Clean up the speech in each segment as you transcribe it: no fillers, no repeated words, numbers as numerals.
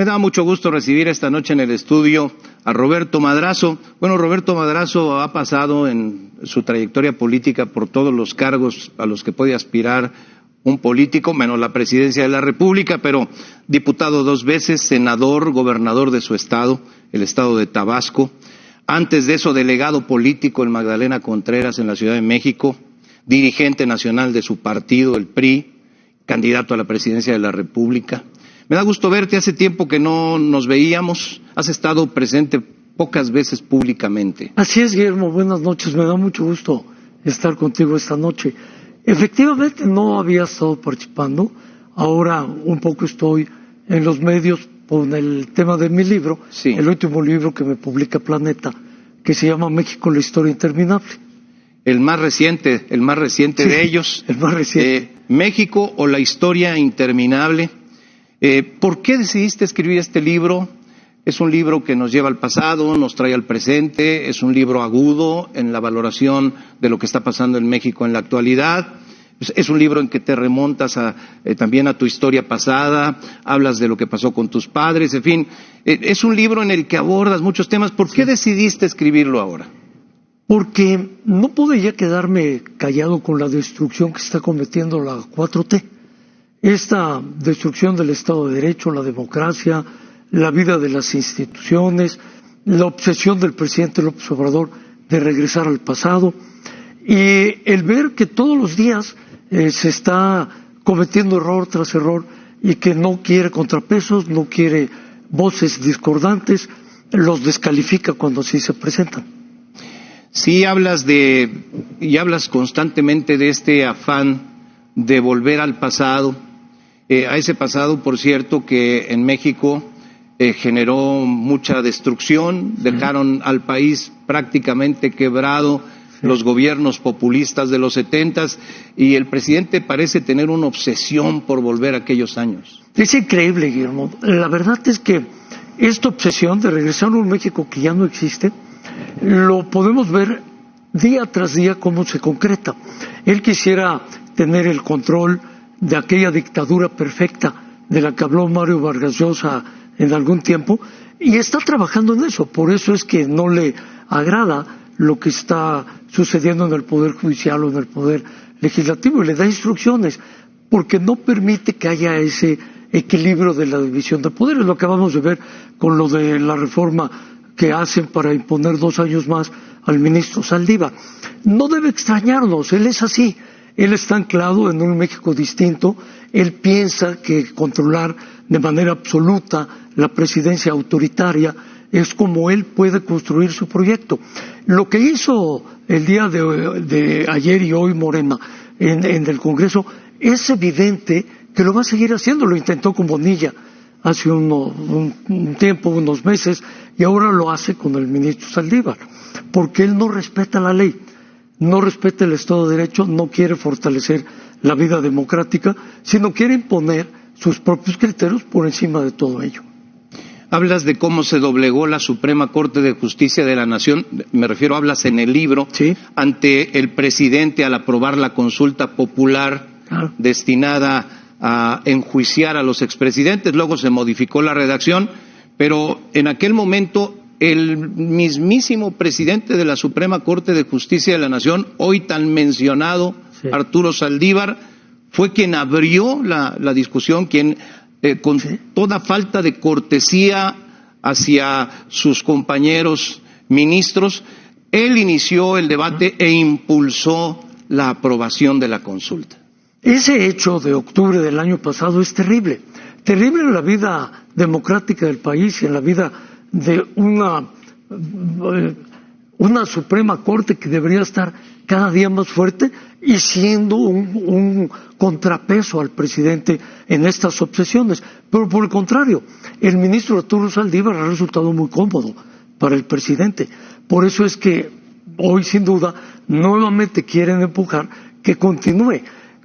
Me da mucho gusto recibir esta noche en el estudio a Roberto Madrazo. Bueno, Roberto Madrazo ha pasado en su trayectoria política por todos los cargos a los que puede aspirar un político, menos la presidencia de la República, pero diputado 2 veces, senador, gobernador de su estado, el estado de Tabasco. Antes de eso, delegado político en Magdalena Contreras en la Ciudad de México, dirigente nacional de su partido, el PRI, candidato a la presidencia de la República. Me da gusto verte, hace tiempo que no nos veíamos, has estado presente pocas veces públicamente. Así es, Guillermo, buenas noches, me da mucho gusto estar contigo esta noche. Efectivamente no había estado participando, ahora un poco estoy en los medios con el tema de mi libro, sí. El último libro que me publica Planeta, que se llama México, la historia interminable. El más reciente sí, de ellos. El más reciente. México o la historia interminable. ¿Por qué decidiste escribir este libro? Es un libro que nos lleva al pasado, nos trae al presente, es un libro agudo en la valoración de lo que está pasando en México en la actualidad. Es un libro en que te remontas también a tu historia pasada, hablas de lo que pasó con tus padres, en fin. Es un libro en el que abordas muchos temas. ¿Por qué decidiste escribirlo ahora? Porque no pude ya quedarme callado con la destrucción que está cometiendo la 4T. Esta destrucción del Estado de Derecho, la democracia, la vida de las instituciones, la obsesión del presidente López Obrador de regresar al pasado y el ver que todos los días se está cometiendo error tras error y que no quiere contrapesos, no quiere voces discordantes, los descalifica cuando así se presentan. Sí, hablas constantemente de este afán de volver al pasado, a ese pasado, por cierto, que en México generó mucha destrucción, dejaron al país prácticamente quebrado los gobiernos populistas de los 70s y el presidente parece tener una obsesión por volver a aquellos años. Es increíble, Guillermo. La verdad es que esta obsesión de regresar a un México que ya no existe, lo podemos ver día tras día cómo se concreta. Él quisiera tener el control de aquella dictadura perfecta de la que habló Mario Vargas Llosa en algún tiempo, y está trabajando en eso. Por eso es que no le agrada lo que está sucediendo en el Poder Judicial o en el Poder Legislativo, y le da instrucciones, porque no permite que haya ese equilibrio de la división de poderes. Lo acabamos de ver con lo de la reforma que hacen para imponer 2 años más al ministro Saldívar. No debe extrañarnos, él es así. Él está anclado en un México distinto. Él piensa que controlar de manera absoluta la presidencia autoritaria es como él puede construir su proyecto. Lo que hizo el día de ayer y hoy Morena en el Congreso es evidente que lo va a seguir haciendo. Lo intentó con Bonilla hace un tiempo, unos meses, y ahora lo hace con el ministro Saldívar, porque él no respeta la ley. No respeta el Estado de Derecho, no quiere fortalecer la vida democrática, sino quiere imponer sus propios criterios por encima de todo ello. Hablas de cómo se doblegó la Suprema Corte de Justicia de la Nación, me refiero, hablas en el libro, ¿sí?, ante el presidente al aprobar la consulta popular, claro, destinada a enjuiciar a los expresidentes. Luego se modificó la redacción, pero en aquel momento el mismísimo presidente de la Suprema Corte de Justicia de la Nación, hoy tan mencionado, sí, Arturo Saldívar, fue quien abrió la discusión, quien con ¿sí?, toda falta de cortesía hacia sus compañeros ministros, él inició el debate e impulsó la aprobación de la consulta. Ese hecho de octubre del año pasado es terrible, terrible en la vida democrática del país y en la vida de una Suprema Corte que debería estar cada día más fuerte y siendo un contrapeso al presidente en estas obsesiones. Pero por el contrario, el ministro Arturo Saldívar ha resultado muy cómodo para el presidente. Por eso es que hoy, sin duda, nuevamente quieren empujar que continúe.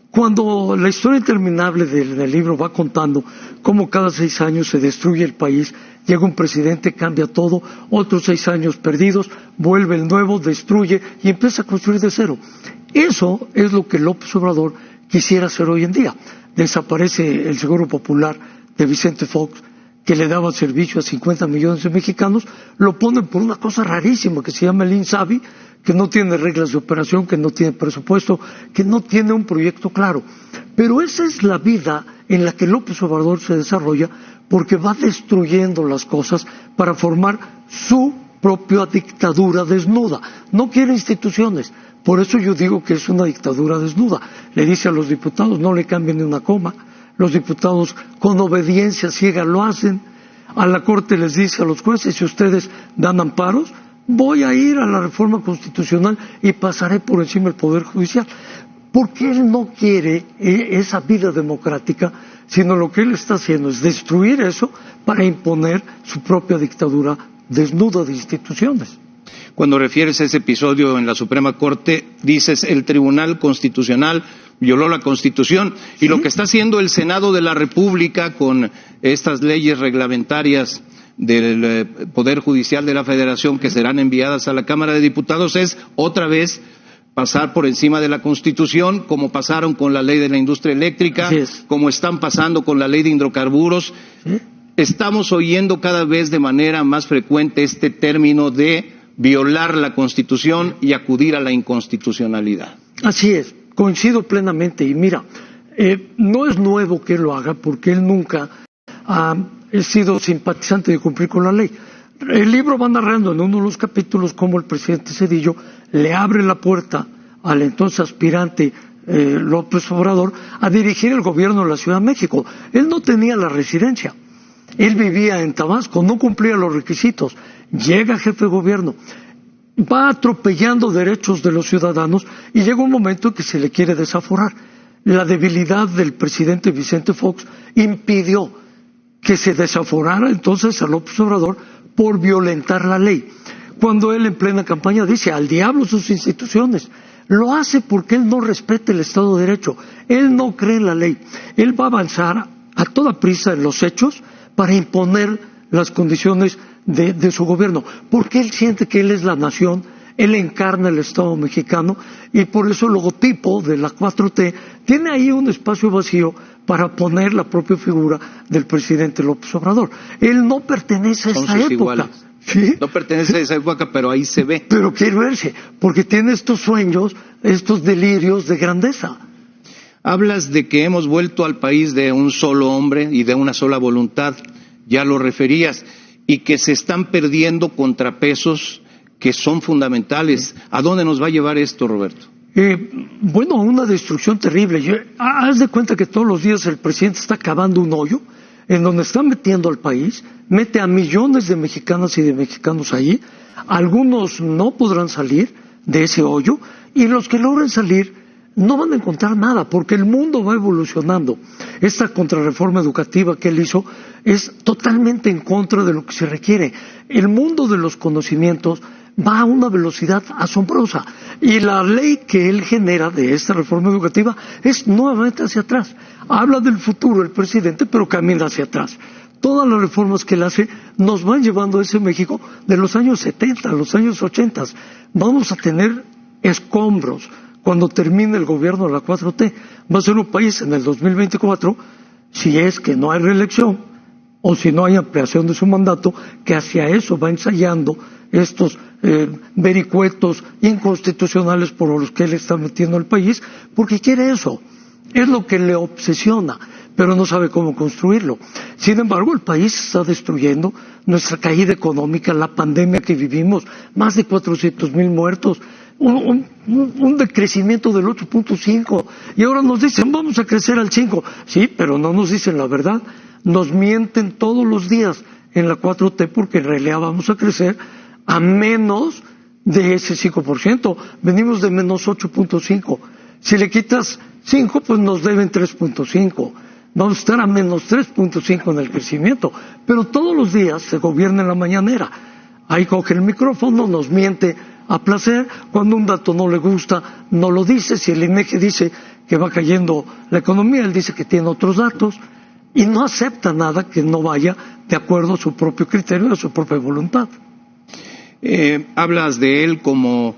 Cuando la historia interminable del libro va contando cómo cada 6 años se destruye el país, llega un presidente, cambia todo, otros 6 años perdidos, vuelve el nuevo, destruye y empieza a construir de cero. Eso es lo que López Obrador quisiera hacer hoy en día. Desaparece el Seguro Popular de Vicente Fox, que le daba servicio a 50 millones de mexicanos, lo ponen por una cosa rarísima que se llama el INSABI, que no tiene reglas de operación, que no tiene presupuesto, que no tiene un proyecto claro. Pero esa es la vida en la que López Obrador se desarrolla, porque va destruyendo las cosas para formar su propia dictadura desnuda. No quiere instituciones. Por eso yo digo que es una dictadura desnuda. Le dice a los diputados, no le cambien ni una coma. Los diputados con obediencia ciega lo hacen. A la Corte les dice a los jueces, si ustedes dan amparos, voy a ir a la reforma constitucional y pasaré por encima del Poder Judicial. Porque él no quiere esa vida democrática, sino lo que él está haciendo es destruir eso para imponer su propia dictadura desnuda de instituciones. Cuando refieres a ese episodio en la Suprema Corte, dices el Tribunal Constitucional violó la Constitución, y lo que está haciendo el Senado de la República con estas leyes reglamentarias del Poder Judicial de la Federación que serán enviadas a la Cámara de Diputados es otra vez pasar por encima de la Constitución, como pasaron con la ley de la industria eléctrica, como están pasando con la ley de hidrocarburos. ¿Sí? Estamos oyendo cada vez de manera más frecuente este término de violar la Constitución y acudir a la inconstitucionalidad. Así es, coincido plenamente. Y mira, no es nuevo que él lo haga, porque él nunca ha sido simpatizante de cumplir con la ley. El libro va narrando en uno de los capítulos cómo el presidente Zedillo le abre la puerta al entonces aspirante López Obrador a dirigir el gobierno de la Ciudad de México. Él no tenía la residencia. Él vivía en Tabasco, no cumplía los requisitos. Llega jefe de gobierno, va atropellando derechos de los ciudadanos y llega un momento en que se le quiere desaforar. La debilidad del presidente Vicente Fox impidió que se desaforara entonces a López Obrador por violentar la ley. Cuando él en plena campaña dice al diablo sus instituciones, lo hace porque él no respeta el Estado de Derecho. Él no cree en la ley. Él va a avanzar a toda prisa en los hechos para imponer las condiciones de su gobierno, porque él siente que él es la nación, él encarna el Estado mexicano, y por eso el logotipo de la 4T tiene ahí un espacio vacío para poner la propia figura del presidente López Obrador. Él no pertenece a esa época. ¿Sí? No pertenece a esa época, pero ahí se ve. Pero quiere verse, porque tiene estos sueños, estos delirios de grandeza. Hablas de que hemos vuelto al país de un solo hombre y de una sola voluntad, ya lo referías, y que se están perdiendo contrapesos que son fundamentales. ¿A dónde nos va a llevar esto, Roberto? Bueno, una destrucción terrible. Haz de cuenta que todos los días el presidente está cavando un hoyo en donde está metiendo al país, mete a millones de mexicanas y de mexicanos ahí. Algunos no podrán salir de ese hoyo, y los que logren salir no van a encontrar nada, porque el mundo va evolucionando. Esta contrarreforma educativa que él hizo es totalmente en contra de lo que se requiere. El mundo de los conocimientos va a una velocidad asombrosa, y la ley que él genera de esta reforma educativa es nuevamente hacia atrás. Habla del futuro el presidente, pero camina hacia atrás. Todas las reformas que él hace nos van llevando a ese México de los años 70, los años 80. Vamos a tener escombros cuando termine el gobierno de la 4T. Va a ser un país en el 2024, si es que no hay reelección o si no hay ampliación de su mandato, que hacia eso va ensayando estos vericuetos inconstitucionales por los que él está metiendo al país, porque quiere eso. Es lo que le obsesiona, pero no sabe cómo construirlo. Sin embargo, el país se está destruyendo, nuestra caída económica, la pandemia que vivimos, más de 400,000 muertos, un decrecimiento del 8.5, y ahora nos dicen vamos a crecer al 5. Sí, pero no nos dicen la verdad, nos mienten todos los días en la 4T, porque en realidad vamos a crecer a menos de ese 5%, venimos de menos 8.5, si le quitas 5 pues nos deben 3.5, vamos a estar a menos 3.5 en el crecimiento, pero todos los días se gobierna en la mañanera, ahí coge el micrófono, nos miente a placer, cuando un dato no le gusta, no lo dice. Si el INEGI dice que va cayendo la economía, él dice que tiene otros datos, y no acepta nada que no vaya de acuerdo a su propio criterio, a su propia voluntad. Hablas de él como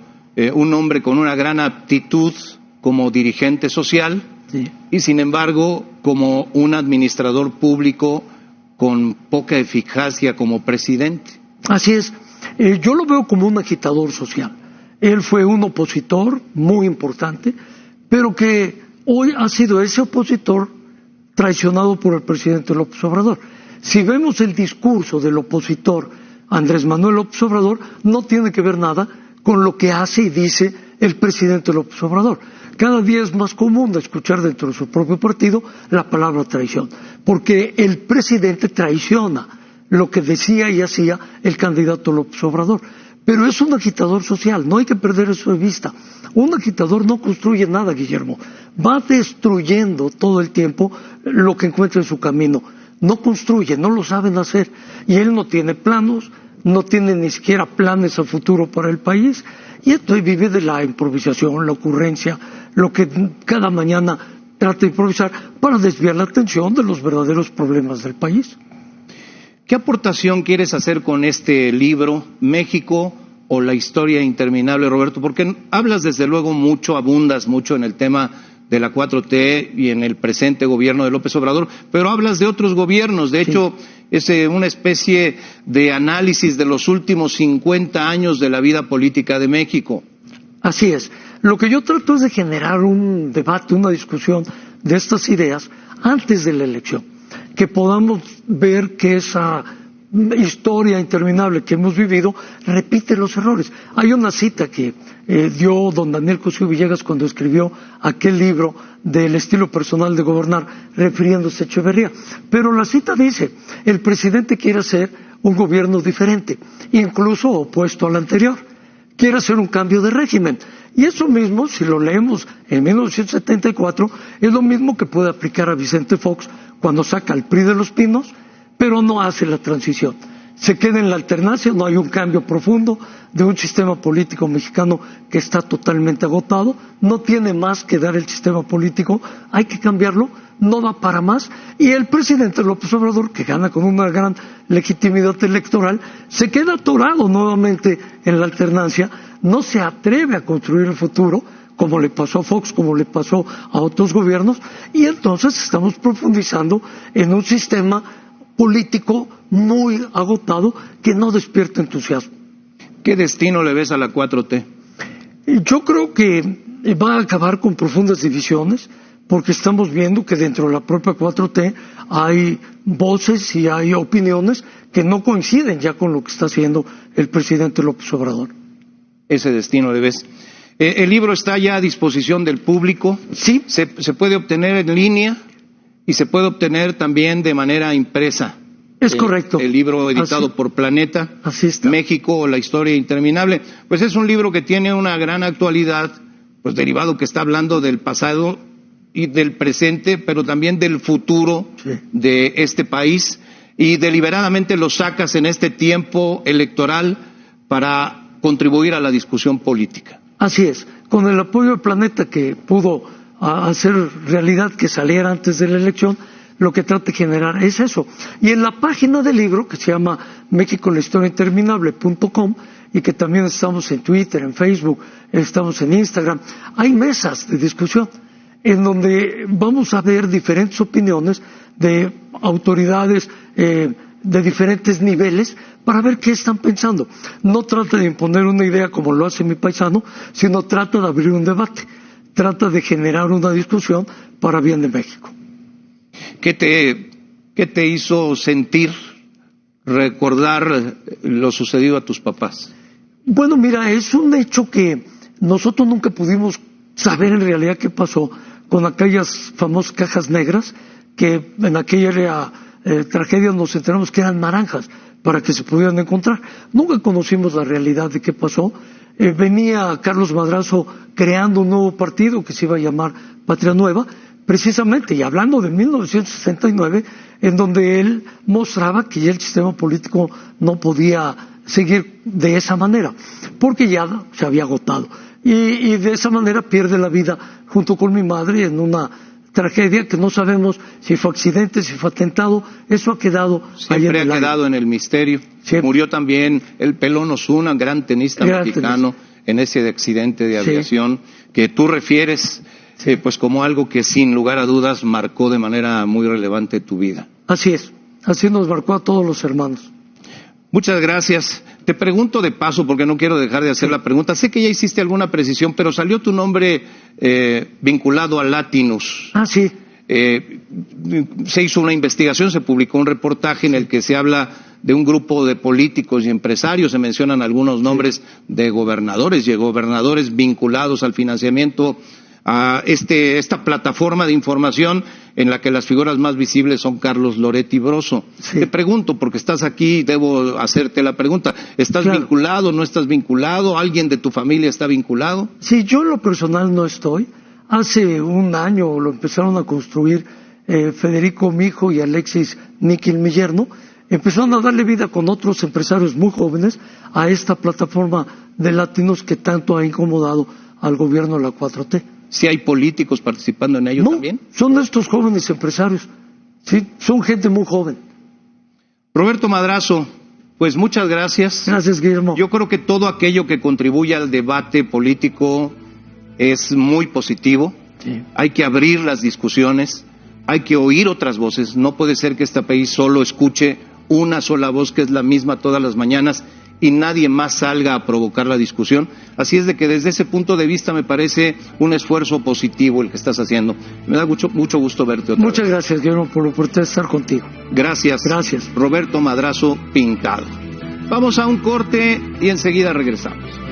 un hombre con una gran aptitud como dirigente social, sí, y sin embargo como un administrador público con poca eficacia como presidente. Así es. Yo lo veo como un agitador social. Él fue un opositor muy importante, pero que hoy ha sido ese opositor traicionado por el presidente López Obrador. Si vemos el discurso del opositor Andrés Manuel López Obrador, no tiene que ver nada con lo que hace y dice el presidente López Obrador. Cada día es más común de escuchar dentro de su propio partido la palabra traición, porque el presidente traiciona lo que decía y hacía el candidato López Obrador. Pero es un agitador social, no hay que perder eso de vista. Un agitador no construye nada, Guillermo. Va destruyendo todo el tiempo lo que encuentra en su camino. No construye, no lo saben hacer. Y él no tiene planos, no tiene ni siquiera planes a futuro para el país. Y esto vive de la improvisación, la ocurrencia, lo que cada mañana trata de improvisar para desviar la atención de los verdaderos problemas del país. ¿Qué aportación quieres hacer con este libro, México o la historia interminable, Roberto? Porque hablas desde luego mucho, abundas mucho en el tema de la 4T y en el presente gobierno de López Obrador, pero hablas de otros gobiernos. De hecho, es una especie de análisis de los últimos 50 años de la vida política de México. Así es. Lo que yo trato es de generar un debate, una discusión de estas ideas antes de la elección, que podamos ver que esa historia interminable que hemos vivido repite los errores. Hay una cita que dio don Daniel Cosío Villegas cuando escribió aquel libro del estilo personal de gobernar, refiriéndose a Echeverría. Pero la cita dice, el presidente quiere hacer un gobierno diferente, incluso opuesto al anterior. Quiere hacer un cambio de régimen. Y eso mismo, si lo leemos en 1974, es lo mismo que puede aplicar a Vicente Fox cuando saca al PRI de los Pinos, pero no hace la transición. Se queda en la alternancia, no hay un cambio profundo de un sistema político mexicano que está totalmente agotado, no tiene más que dar el sistema político, hay que cambiarlo, no da para más, y el presidente López Obrador, que gana con una gran legitimidad electoral, se queda atorado nuevamente en la alternancia, no se atreve a construir el futuro, como le pasó a Fox, como le pasó a otros gobiernos, y entonces estamos profundizando en un sistema político muy agotado que no despierta entusiasmo. ¿Qué destino le ves a la 4T? Yo creo que va a acabar con profundas divisiones, porque estamos viendo que dentro de la propia 4T hay voces y hay opiniones que no coinciden ya con lo que está haciendo el presidente López Obrador. Ese destino le ves. El libro está ya a disposición del público. Sí. Se puede obtener en línea y se puede obtener también de manera impresa. Es correcto. El libro editado por Planeta, así está. México o la historia interminable. Pues es un libro que tiene una gran actualidad, pues derivado que está hablando del pasado y del presente, pero también del futuro de este país, y deliberadamente lo sacas en este tiempo electoral para contribuir a la discusión política. Así es, con el apoyo del Planeta, que pudo hacer realidad que saliera antes de la elección, lo que trata de generar es eso. Y en la página del libro, que se llama mexicolahistoriainterminable.com, y que también estamos en Twitter, en Facebook, estamos en Instagram, hay mesas de discusión en donde vamos a ver diferentes opiniones de autoridades de diferentes niveles para ver qué están pensando. No trata de imponer una idea como lo hace mi paisano, sino trata de abrir un debate, trata de generar una discusión para bien de México. ¿Qué te hizo sentir, recordar lo sucedido a tus papás? Bueno, mira, es un hecho que nosotros nunca pudimos saber en realidad qué pasó con aquellas famosas cajas negras que en aquella tragedia nos enteramos que eran naranjas para que se pudieran encontrar. Nunca conocimos la realidad de qué pasó. Venía Carlos Madrazo creando un nuevo partido que se iba a llamar Patria Nueva, precisamente, y hablando de 1969, en donde él mostraba que ya el sistema político no podía seguir de esa manera, porque ya se había agotado. Y de esa manera pierde la vida junto con mi madre en una tragedia que no sabemos si fue accidente, si fue atentado. Eso ha quedado siempre ha quedado en el misterio. Sí. Murió también el Pelón Osuna, gran tenista mexicano, en ese accidente de aviación que tú refieres pues como algo que sin lugar a dudas marcó de manera muy relevante tu vida. Así es, Así nos marcó a todos los hermanos. Muchas gracias. Te pregunto de paso, porque no quiero dejar de hacer la pregunta. Sé que ya hiciste alguna precisión, pero salió tu nombre vinculado a Latinus. Ah, sí. Se hizo una investigación, se publicó un reportaje en el que se habla de un grupo de políticos y empresarios, se mencionan algunos nombres de gobernadores y gobernadores vinculados al financiamiento a esta plataforma de información en la que las figuras más visibles son Carlos Loretti Broso. Sí. Te pregunto, porque estás aquí, debo hacerte la pregunta, ¿estás vinculado, no estás vinculado? ¿Alguien de tu familia está vinculado? Sí, yo en lo personal no estoy. Hace un año lo empezaron a construir Federico, mi hijo, y Alexis Níquel, mi yerno. Empezaron a darle vida con otros empresarios muy jóvenes a esta plataforma de Latinos que tanto ha incomodado al gobierno de la 4T. ¿Sí hay políticos participando en ello también? Son estos jóvenes empresarios. Sí, son gente muy joven. Roberto Madrazo, pues muchas gracias. Gracias, Guillermo. Yo creo que todo aquello que contribuye al debate político es muy positivo. Sí. Hay que abrir las discusiones, hay que oír otras voces. No puede ser que este país solo escuche una sola voz, que es la misma todas las mañanas, y nadie más salga a provocar la discusión. Así es de que desde ese punto de vista me parece un esfuerzo positivo el que estás haciendo. Me da mucho gusto verte otra vez. Muchas gracias, Guillermo, por la oportunidad de estar contigo. Gracias. Gracias. Roberto Madrazo Pintado. Vamos a un corte y enseguida regresamos.